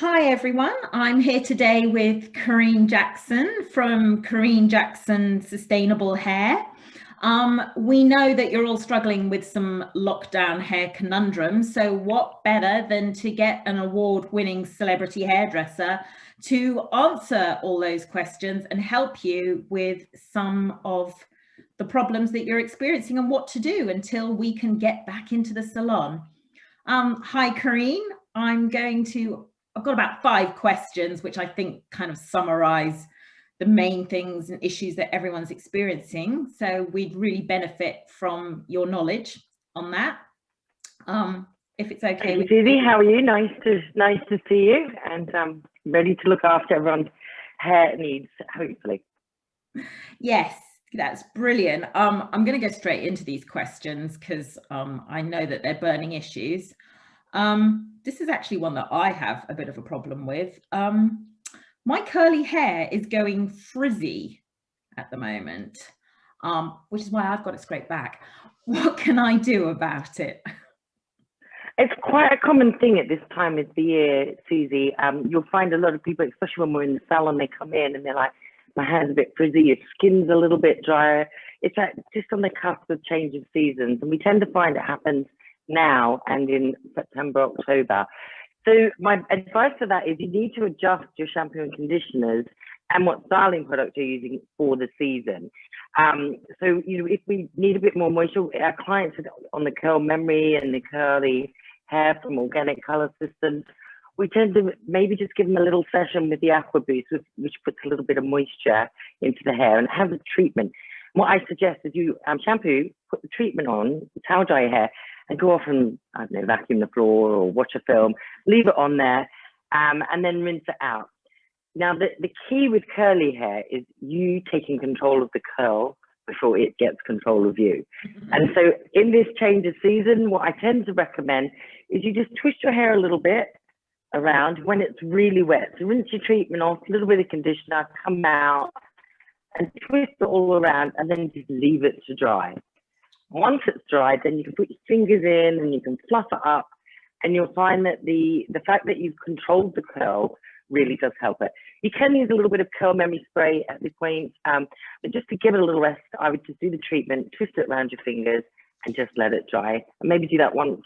Hi everyone, I'm here today with Karine Jackson from Karine Jackson Sustainable Hair. We know that you're all struggling with some lockdown hair conundrums, so what better than to get an award-winning celebrity hairdresser to answer all those questions and help you with some of the problems that you're experiencing and what to do until we can get back into the salon. Hi Karine, I've got about 5 questions, which I think kind of summarize the main things and issues that everyone's experiencing. So we'd really benefit from your knowledge on that. If it's okay Thank you, with Susie. you. How are you? Nice to see you, and ready to look after everyone's hair needs, hopefully. Yes, that's brilliant. I'm going to go straight into these questions because I know that they're burning issues. This is actually one that I have a bit of a problem with. My curly hair is going frizzy at the moment, which is why I've got it scraped back. What can I do about it? It's quite a common thing at this time of the year, Susie. You'll find a lot of people, especially when we're in the salon, they come in and they're like, my hair's a bit frizzy, your skin's a little bit drier. It's just on the cusp of change of seasons. And we tend to find it happens now and in September, October. So my advice for that is you need to adjust your shampoo and conditioners and what styling products you're using for the season. So, if we need a bit more moisture, our clients on the curl memory and the curly hair from Organic Color Systems, we tend to maybe just give them a little session with the Aqua Boost, which puts a little bit of moisture into the hair and have a treatment. What I suggest is you shampoo, put the treatment on, towel dry your hair, and go off and, I don't know, vacuum the floor or watch a film, leave it on there, and then rinse it out. Now, the key with curly hair is you taking control of the curl before it gets control of you. And so in this change of season, what I tend to recommend is you just twist your hair a little bit around when it's really wet. So rinse your treatment off, a little bit of conditioner, come out and twist it all around and then just leave it to dry. Once it's dried, then you can put your fingers in and you can fluff it up, and you'll find that the fact that you've controlled the curl really does help it. You can use a little bit of curl memory spray at this point, but just to give it a little rest, I would just do the treatment, twist it around your fingers, and just let it dry. And maybe do that once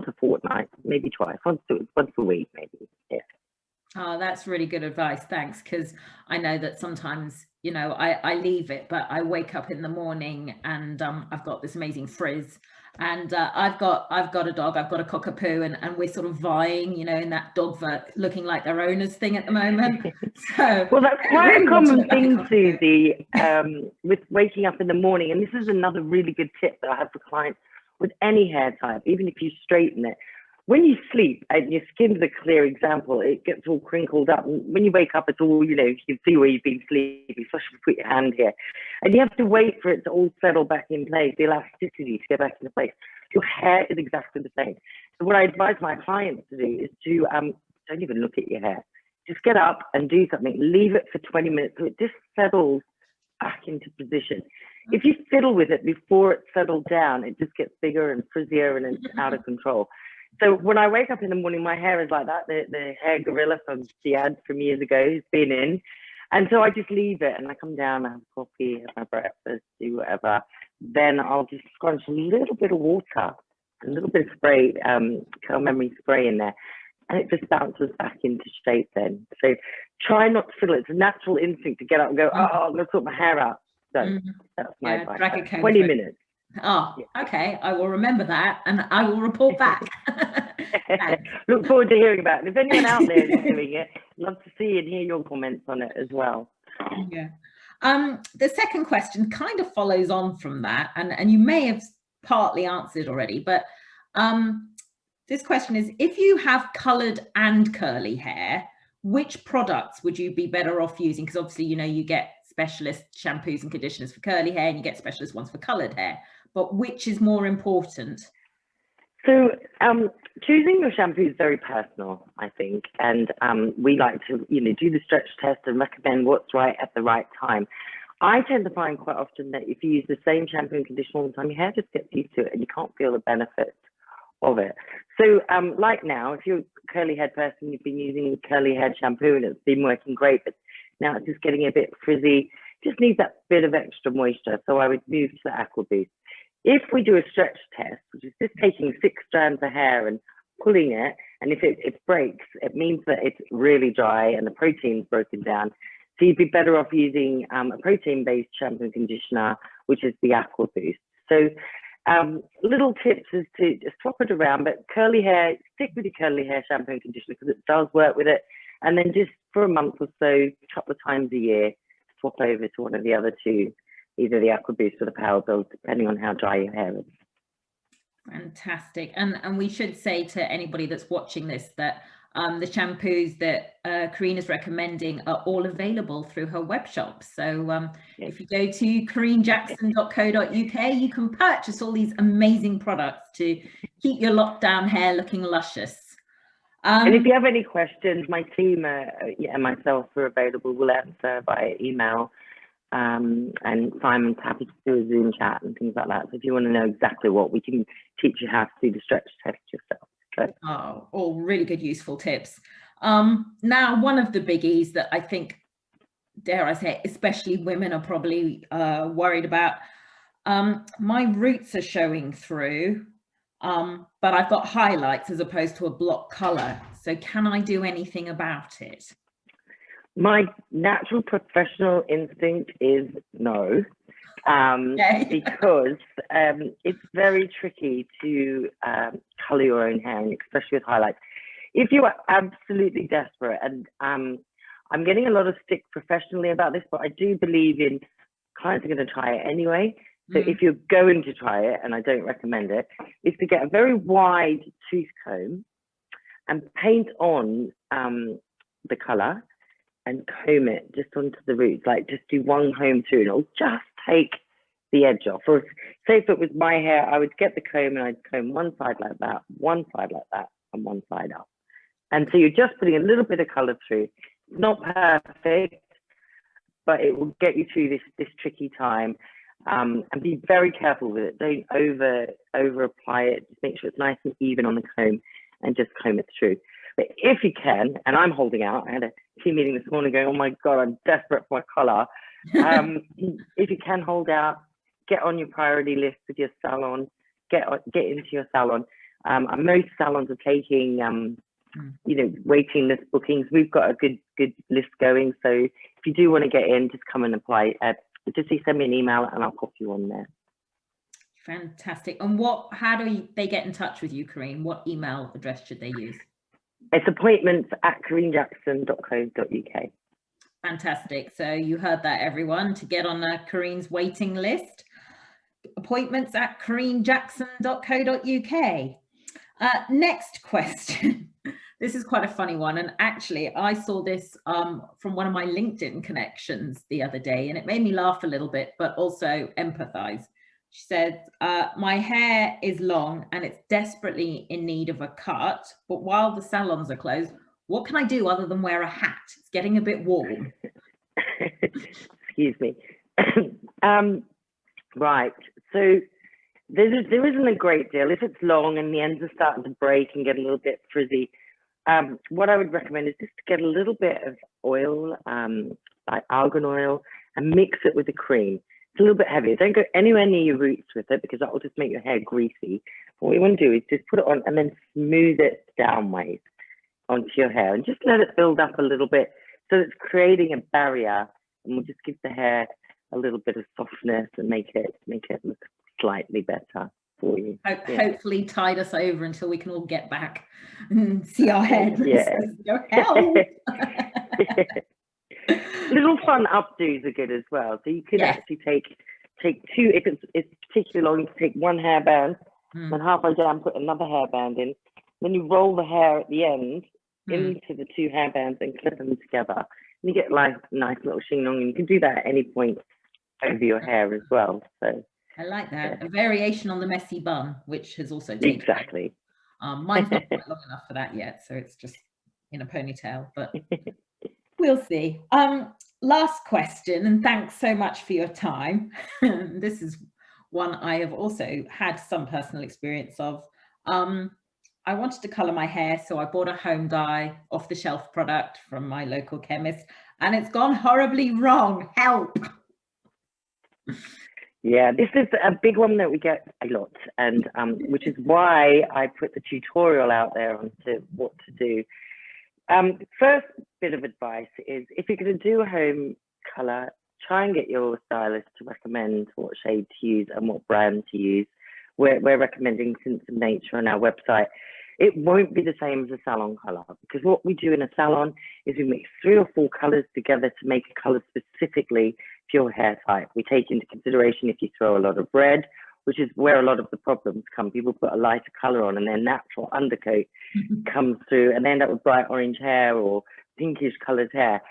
a fortnight, maybe twice, once a week, maybe. Yeah. Oh, that's really good advice. Thanks. Because I know that sometimes, I leave it, but I wake up in the morning and I've got this amazing frizz. And I've got a dog, I've got a cockapoo, and we're sort of vying, in that dogvert looking like their owners thing at the moment. So well, that's quite really a common thing, Susie, with waking up in the morning. And this is another really good tip that I have for clients with any hair type, even if you straighten it. When you sleep and your skin's a clear example, it gets all crinkled up. And when you wake up, it's all, you can see where you've been sleeping, especially if you put your hand here. And you have to wait for it to all settle back in place, the elasticity to get back into place. Your hair is exactly the same. So what I advise my clients to do is to, don't even look at your hair. Just get up and do something. Leave it for 20 minutes so it just settles back into position. If you fiddle with it before it settles down, it just gets bigger and frizzier and it's out of control. So when I wake up in the morning, my hair is like that. The hair gorilla from the ad from years ago has been in. And so I just leave it and I come down, I have coffee, have my breakfast, do whatever. Then I'll just scrunch a little bit of water, a little bit of spray, curl memory spray in there. And it just bounces back into shape then. So try not to fiddle. It's a natural instinct to get up and go, I'm going to sort my hair out. So that's my advice. 20 minutes. Oh, okay. I will remember that and I will report back. Look forward to hearing about it. If anyone out there is doing it, love to see and hear your comments on it as well. Yeah. The second question kind of follows on from that, and you may have partly answered already, but this question is, if you have coloured and curly hair, which products would you be better off using? Because obviously, you get specialist shampoos and conditioners for curly hair and you get specialist ones for coloured hair, but which is more important? So choosing your shampoo is very personal, I think, and we like to do the stretch test and recommend what's right at the right time. I tend to find quite often that if you use the same shampoo and conditioner all the time, your hair just gets used to it and you can't feel the benefits of it. So like now, if you're a curly head person, you've been using curly head shampoo and it's been working great, but now it's just getting a bit frizzy, just needs that bit of extra moisture. So I would move to the Aqua Boost. If we do a stretch test, which is just taking 6 strands of hair and pulling it, and if it breaks, it means that it's really dry and the protein's broken down. So you'd be better off using a protein-based shampoo and conditioner, which is the Aqua Boost. So little tips is to just swap it around, but curly hair, stick with your curly hair shampoo and conditioner because it does work with it. And then just for a month or so, a couple of times a year, swap over to one of the other two, either the Aqua Boost or the Power Build, depending on how dry your hair is. Fantastic. And we should say to anybody that's watching this that the shampoos that Karine is recommending are all available through her web shop. So if you go to karinejackson.co.uk, you can purchase all these amazing products to keep your lockdown hair looking luscious. And if you have any questions, my team and myself are available. We'll answer via email. And Simon's happy to do a Zoom chat and things like that. So if you want to know exactly what, we can teach you how to do the stretch test yourself. Okay. Oh, all really good, useful tips. Now, one of the biggies that I think, dare I say, especially women are probably worried about, my roots are showing through, but I've got highlights as opposed to a block color. So can I do anything about it? My natural professional instinct is no, because it's very tricky to color your own hair, and especially with highlights. If you are absolutely desperate, and I'm getting a lot of stick professionally about this, but I do believe in clients are going to try it anyway. So if you're going to try it, and I don't recommend it, is to get a very wide tooth comb and paint on the color and comb it just onto the roots, like just do one comb through and it'll just take the edge off. Or say if it was my hair, I would get the comb and I'd comb one side like that, one side like that, and one side up. And so you're just putting a little bit of color through. It's not perfect, but it will get you through this tricky time. And be very careful with it. Don't over apply it. Just make sure it's nice and even on the comb and just comb it through. But if you can, and I'm holding out, I had a team meeting this morning going, oh my God, I'm desperate for my color. If you can hold out, get on your priority list with your salon, get into your salon. Most salons are taking, waiting list bookings. We've got a good list going. So if you do want to get in, just come and apply. Just send me an email and I'll pop you on there. Fantastic. And how do they get in touch with you, Karine? What email address should they use? It's appointments@karinejackson.co.uk. Fantastic. So you heard that, everyone, to get on Karine's waiting list. Appointments@karinejackson.co.uk. Next question. This is quite a funny one. And actually, I saw this from one of my LinkedIn connections the other day, and it made me laugh a little bit, but also empathize. She said, my hair is long and it's desperately in need of a cut, but while the salons are closed, what can I do other than wear a hat? It's getting a bit warm. Excuse me. Right. So there isn't a great deal. If it's long and the ends are starting to break and get a little bit frizzy, what I would recommend is just to get a little bit of oil, like argan oil, and mix it with the cream. It's a little bit heavier. Don't go anywhere near your roots with it because that will just make your hair greasy. What you want to do is just put it on and then smooth it downways onto your hair and just let it build up a little bit so it's creating a barrier, and we'll just give the hair a little bit of softness and make it look slightly better for you. Hopefully tide us over until we can all get back and see our hairdressers. Yeah. Little fun updos are good as well. So you could actually take two, if it's particularly long, you can take one hairband and halfway down put another hairband in. Then you roll the hair at the end into the two hairbands and clip them together. And you get like a nice little chignon, and you can do that at any point over your hair as well. So I like that. A variation on the messy bun, which has also taken exactly. Mine's not quite long enough for that yet, so it's just in a ponytail, but we'll see. Last question, and thanks so much for your time. This is one I have also had some personal experience of. I wanted to colour my hair, so I bought a home dye off-the-shelf product from my local chemist, and it's gone horribly wrong. Help! Yeah, this is a big one that we get a lot, and which is why I put the tutorial out there on to what to do. First bit of advice is, if you're going to do a home colour, try and get your stylist to recommend what shade to use and what brand to use. We're recommending Tints of Nature on our website. It won't be the same as a salon colour, because what we do in a salon is we mix 3 or 4 colours together to make a colour specifically for your hair type. We take into consideration if you throw a lot of red, which is where a lot of the problems come. People put a lighter colour on and their natural undercoat comes through and they end up with bright orange hair or pinkish coloured hair.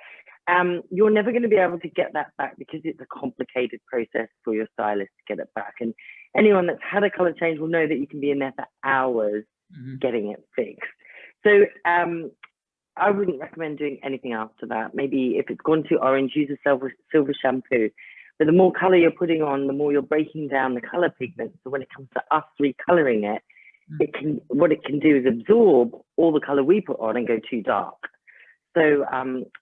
You're never going to be able to get that back, because it's a complicated process for your stylist to get it back. And anyone that's had a colour change will know that you can be in there for hours getting it fixed. So I wouldn't recommend doing anything after that. Maybe if it's gone too orange, use a silver shampoo. But the more colour you're putting on, the more you're breaking down the colour pigments. So when it comes to us recolouring it, what it can do is absorb all the colour we put on and go too dark. So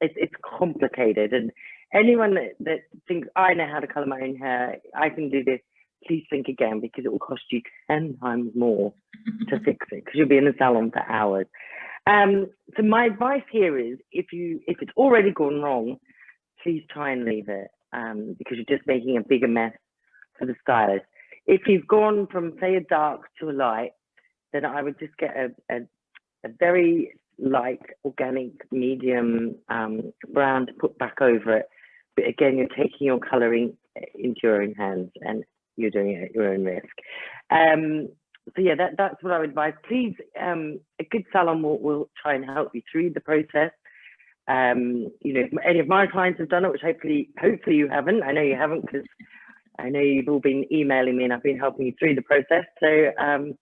it's complicated. And anyone that thinks, I know how to colour my own hair, I can do this, please think again, because it will cost you 10 times more to fix it, because you'll be in the salon for hours. So my advice here is, if it's already gone wrong, please try and leave it, because you're just making a bigger mess for the stylist. If you've gone from, say, a dark to a light, then I would just get a very light organic medium brown to put back over it. But again, you're taking your colouring into your own hands and you're doing it at your own risk. So yeah, that's what I would advise. Please, a good salon will try and help you through the process. You know, if any of my clients have done it, which hopefully you haven't. I know you haven't, because I know you've all been emailing me and I've been helping you through the process. So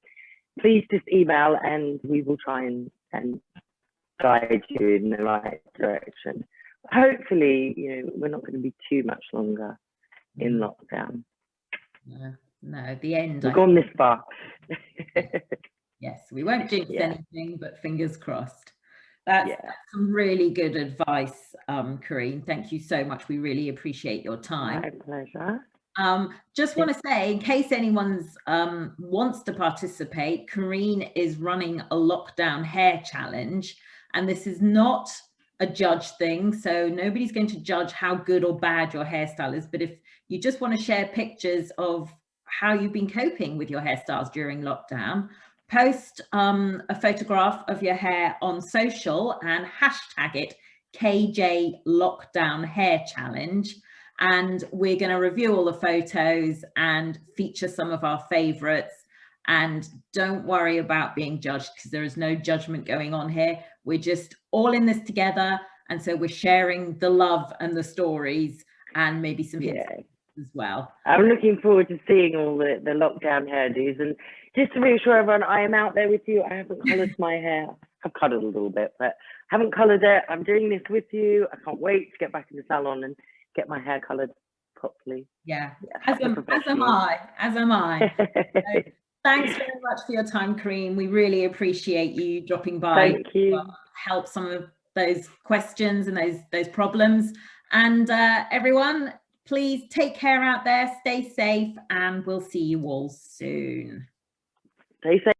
please just email and we will try and guide you in the right direction. Hopefully, you know, we're not going to be too much longer in lockdown. No, the end. We've gone this far. Yes, we won't jinx anything, but fingers crossed. That's some really good advice, Karine. Thank you so much. We really appreciate your time. My pleasure. Just want to say, in case anyone's wants to participate, Karine is running a lockdown hair challenge, and this is not a judge thing, so nobody's going to judge how good or bad your hairstyle is. But if you just want to share pictures of how you've been coping with your hairstyles during lockdown, post a photograph of your hair on social and hashtag it KJ Lockdown Hair Challenge. And we're going to review all the photos and feature some of our favorites. And don't worry about being judged, because there is no judgment going on here. We're just all in this together. And so we're sharing the love and the stories and maybe some hits as well. I'm looking forward to seeing all the lockdown hairdos. And just to reassure everyone, I am out there with you. I haven't coloured my hair. I've coloured a little bit, but haven't coloured it. I'm doing this with you. I can't wait to get back in the salon and get my hair coloured properly. As am I. So, thanks very much for your time, Karine. We really appreciate you dropping by. Thank you. Help some of those questions and those problems. And everyone, please take care out there, stay safe, and we'll see you all soon. Stay safe.